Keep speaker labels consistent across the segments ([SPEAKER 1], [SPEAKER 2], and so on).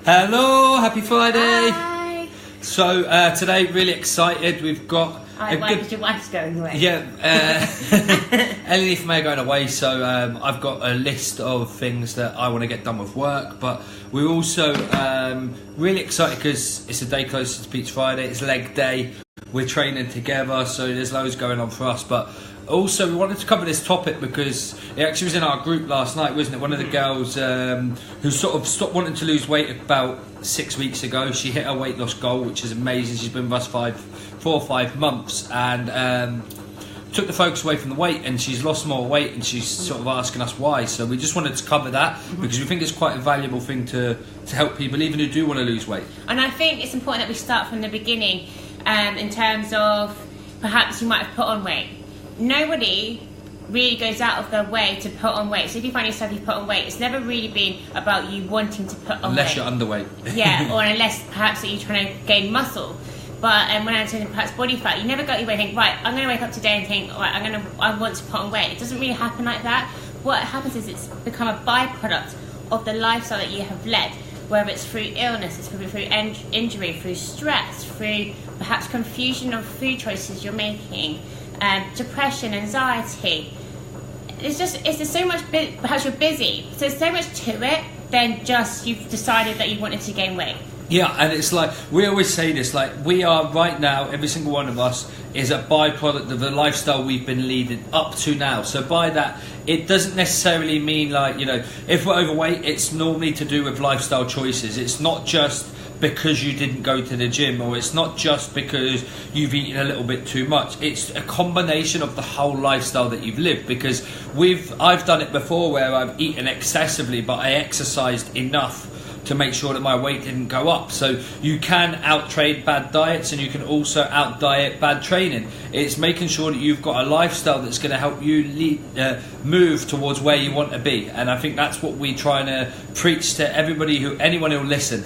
[SPEAKER 1] Hello, happy Friday.
[SPEAKER 2] Hi.
[SPEAKER 1] So today, really excited. We've got
[SPEAKER 2] Because your wife's going away.
[SPEAKER 1] Yeah, Ellie and May are going away, so I've got a list of things that I want to get done with work. But we're also really excited because it's a day closer to Peach Friday. It's leg day. We're training together, so there's loads going on for us. But also, we wanted to cover this topic because it actually was in our group last night, wasn't it? One of the girls who sort of stopped wanting to lose weight about 6 weeks ago. She hit her weight loss goal, which is amazing. She's been with us 4 or 5 months and took the focus away from the weight, and she's lost more weight, and she's sort of asking us why. So we just wanted to cover that because we think it's quite a valuable thing to help people, even who do want to lose weight.
[SPEAKER 2] And I think it's important that we start from the beginning in terms of perhaps you might have put on weight. Nobody really goes out of their way to put on weight. So if you find yourself you put on weight, it's never really been about you wanting to put on
[SPEAKER 1] unless
[SPEAKER 2] weight.
[SPEAKER 1] You're underweight.
[SPEAKER 2] Yeah, or unless perhaps that you're trying to gain muscle. But when I'm saying perhaps body fat, you never go your way and think, right, I'm going to wake up today and think, right, I want to put on weight. It doesn't really happen like that. What happens is it's become a byproduct of the lifestyle that you have led, whether it's through illness, it's through injury, through stress, through perhaps confusion of food choices you're making, depression, anxiety. It's just so much. Perhaps you're busy, so there's so much to it than just you've decided that you wanted to gain weight.
[SPEAKER 1] Yeah, and it's like, we always say this, like, we are right now, every single one of us is a byproduct of the lifestyle we've been leading up to now. So by that, it doesn't necessarily mean like, you know, if we're overweight, it's normally to do with lifestyle choices. It's not just because you didn't go to the gym, or it's not just because you've eaten a little bit too much. It's a combination of the whole lifestyle that you've lived, because I've done it before where I've eaten excessively, but I exercised enough to make sure that my weight didn't go up. So you can out-trade bad diets, and you can also out-diet bad training. It's making sure that you've got a lifestyle that's going to help you move towards where you want to be. And I think that's what we're trying to preach to anyone who'll listen.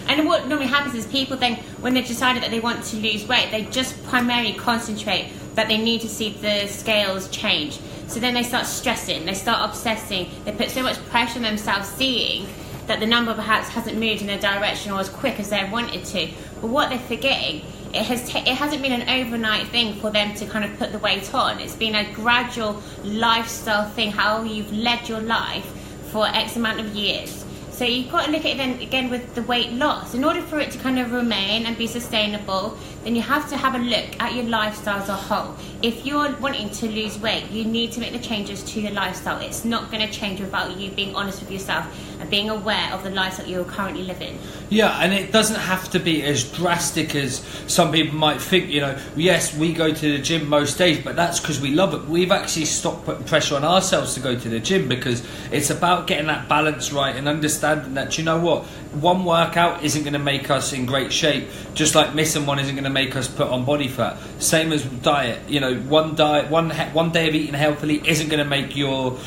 [SPEAKER 2] And what normally happens is people then, when they've decided that they want to lose weight, they just primarily concentrate that they need to see the scales change. So then they start stressing, they start obsessing, they put so much pressure on themselves, seeing that the number perhaps hasn't moved in a direction or as quick as they wanted to. But what they're forgetting, it hasn't been an overnight thing for them to kind of put the weight on. It's been a gradual lifestyle thing, how you've led your life for X amount of years. So you've got to look at it then again with the weight loss. In order for it to kind of remain and be sustainable, then you have to have a look at your lifestyle as a whole. If you're wanting to lose weight, you need to make the changes to your lifestyle. It's not going to change without you being honest with yourself and being aware of the lifestyle you're currently living.
[SPEAKER 1] Yeah, and it doesn't have to be as drastic as some people might think. You know, yes, we go to the gym most days, but that's because we love it. We've actually stopped putting pressure on ourselves to go to the gym because it's about getting that balance right and understanding that, you know what, one workout isn't going to make us in great shape, just like missing one isn't going to make us put on body fat. Same as diet. You know, one day of eating healthily isn't going to make you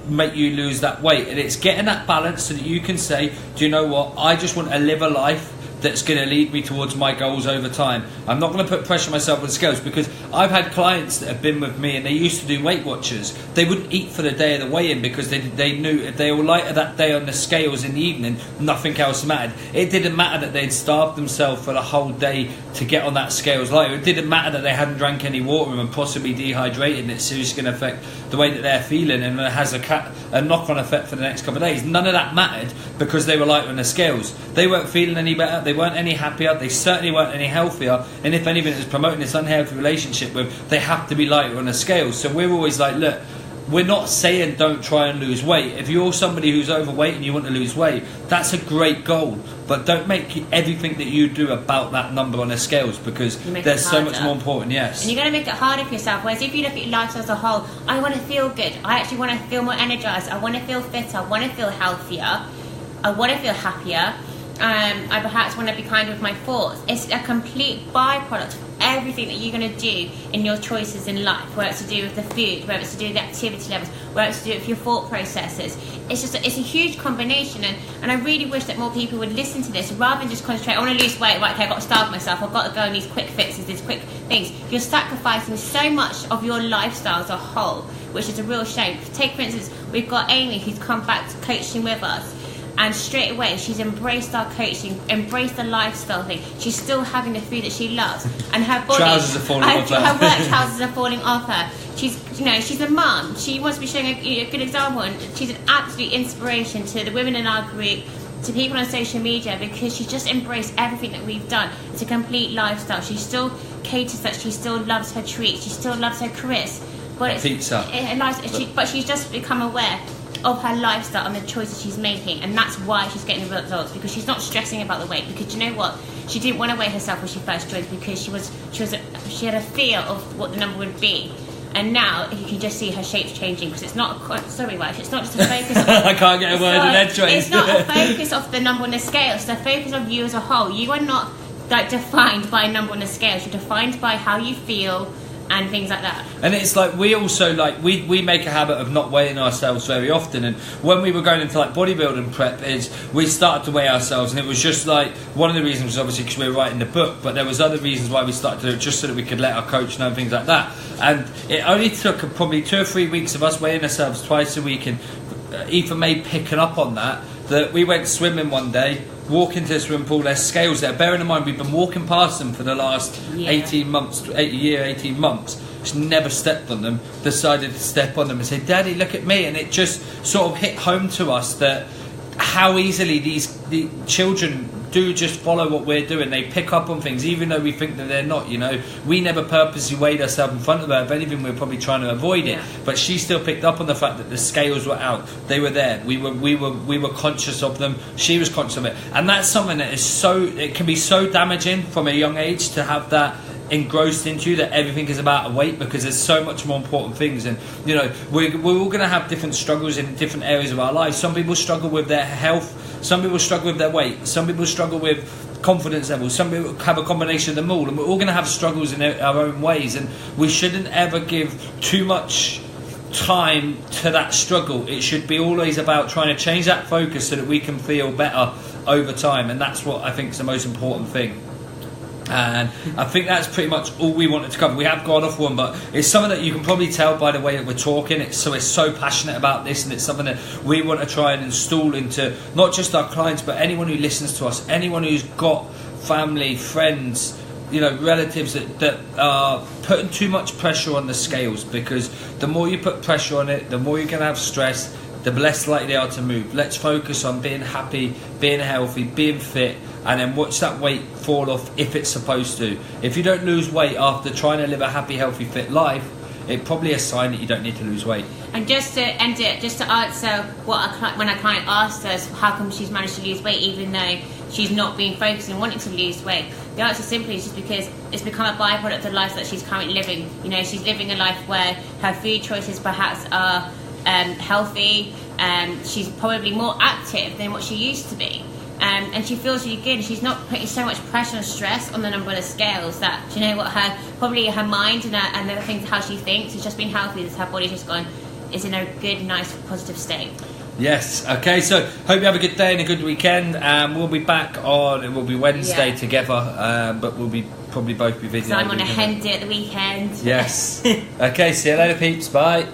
[SPEAKER 1] lose that weight. And it's getting that balance so that you can say, do you know what, I just want to live a life that's going to lead me towards my goals over time. I'm not going to put pressure on myself with scales, because I've had clients that have been with me and they used to do Weight Watchers. They wouldn't eat for the day of the weigh-in because they knew if they were lighter that day on the scales in the evening, nothing else mattered. It didn't matter that they'd starved themselves for the whole day to get on that scales lighter. It didn't matter that they hadn't drank any water and possibly dehydrated, and it's seriously going to affect the way that they're feeling, and it has a knock-on effect for the next couple of days. None of that mattered because they were lighter on the scales. They weren't feeling any better. They weren't any happier. They certainly weren't any healthier. And if anything, it's promoting this unhealthy relationship with they have to be lighter on the scales. So we're always like, look, we're not saying don't try and lose weight. If you're somebody who's overweight and you want to lose weight, that's a great goal. But don't make everything that you do about that number on the scales, because there's so much more important, yes.
[SPEAKER 2] And you're going to make it harder for yourself. Whereas if you look at your lifestyle as a whole, I want to feel good. I actually want to feel more energized. I want to feel fitter. I want to feel healthier. I want to feel happier. I perhaps want to be kind with my thoughts. It's a complete byproduct of everything that you're going to do in your choices in life, whether it's to do with the food, whether it's to do with the activity levels, whether it's to do with your thought processes. It's a huge combination, and I really wish that more people would listen to this rather than just concentrate, I want to lose weight, right, okay, I've got to starve myself, I've got to go on these quick fixes, these quick things. You're sacrificing so much of your lifestyle as a whole, which is a real shame. Take, for instance, we've got Amy who's come back to coaching with us, And straight away, she's embraced our coaching, embraced the lifestyle thing. She's still having the food that she loves, and her body.
[SPEAKER 1] Trousers are falling off her.
[SPEAKER 2] Her work trousers are falling off her. She's a mum. She wants to be showing a good example, and she's an absolute inspiration to the women in our group, to people on social media, because she just embraced everything that we've done. It's a complete lifestyle. She still caters that. She still loves her treats. She still loves her crisps. But it's
[SPEAKER 1] pizza.
[SPEAKER 2] But she's just become aware of her lifestyle and the choices she's making, and that's why she's getting the results, because she's not stressing about the weight. Because you know what, she didn't want to weigh herself when she first joined, because she had a fear of what the number would be, and now you can just see her shapes changing, because it's not sorry wife, it's not just a focus of,
[SPEAKER 1] I can't get a word in edgeways.
[SPEAKER 2] it's not a focus of the number on the scale, it's the focus of you as a whole. You are not like defined by a number on the scale, you're defined by how you feel and things like that.
[SPEAKER 1] And it's like we also we make a habit of not weighing ourselves very often, and when we were going into like bodybuilding prep is we started to weigh ourselves, and it was just like one of the reasons was obviously because we were writing the book, but there was other reasons why we started to do it, just so that we could let our coach know and things like that. And it only took probably 2 or 3 weeks of us weighing ourselves twice a week, and Ethan May picking up on that we went swimming one day, walk into the swimming pool, there's scales there. Bearing in mind we've been walking past them for the last 18 months. She's never stepped on them, decided to step on them and say, Daddy, look at me. And it just sort of hit home to us that how easily the children do just follow what we're doing. They pick up on things, even though we think that they're not. You know, we never purposely weighed ourselves in front of her. If anything, we're probably trying to avoid it. But she still picked up on the fact that the scales were out. They were there. We were conscious of them. She was conscious of it, and that's something that is it can be so damaging from a young age to have that engrossed into you, that everything is about a weight, because there's so much more important things. And you know, we're all going to have different struggles in different areas of our lives. Some people struggle with their health, some people struggle with their weight, some people struggle with confidence levels, some people have a combination of them all, and we're all going to have struggles in our own ways, and we shouldn't ever give too much time to that struggle. It should be always about trying to change that focus so that we can feel better over time, and that's what I think is the most important thing. And I think that's pretty much all we wanted to cover. We have gone off one, but it's something that you can probably tell by the way that we're talking. We're so passionate about this, and it's something that we want to try and install into not just our clients, but anyone who listens to us, anyone who's got family, friends, you know, relatives that are putting too much pressure on the scales, because the more you put pressure on it, the more you're going to have stress, the less likely they are to move. Let's focus on being happy, being healthy, being fit, and then watch that weight fall off if it's supposed to. If you don't lose weight after trying to live a happy, healthy, fit life, it's probably a sign that you don't need to lose weight.
[SPEAKER 2] And just to answer when a client asked us how come she's managed to lose weight even though she's not been focused and wanting to lose weight, the answer simply is just because it's become a byproduct of the life that she's currently living. You know, she's living a life where her food choices perhaps are healthy, she's probably more active than what she used to be. And she feels really good. She's not putting so much pressure and stress on the number of the scales that, you know what, her mind and the things, how she thinks, has just been healthy. Her body's just is in a good, nice, positive state.
[SPEAKER 1] Yes. Okay. So hope you have a good day and a good weekend. We'll be back it will be Wednesday together, but we'll be probably both be visiting.
[SPEAKER 2] So I'm on a hen day at the weekend.
[SPEAKER 1] Yes. Okay. See you later, peeps. Bye.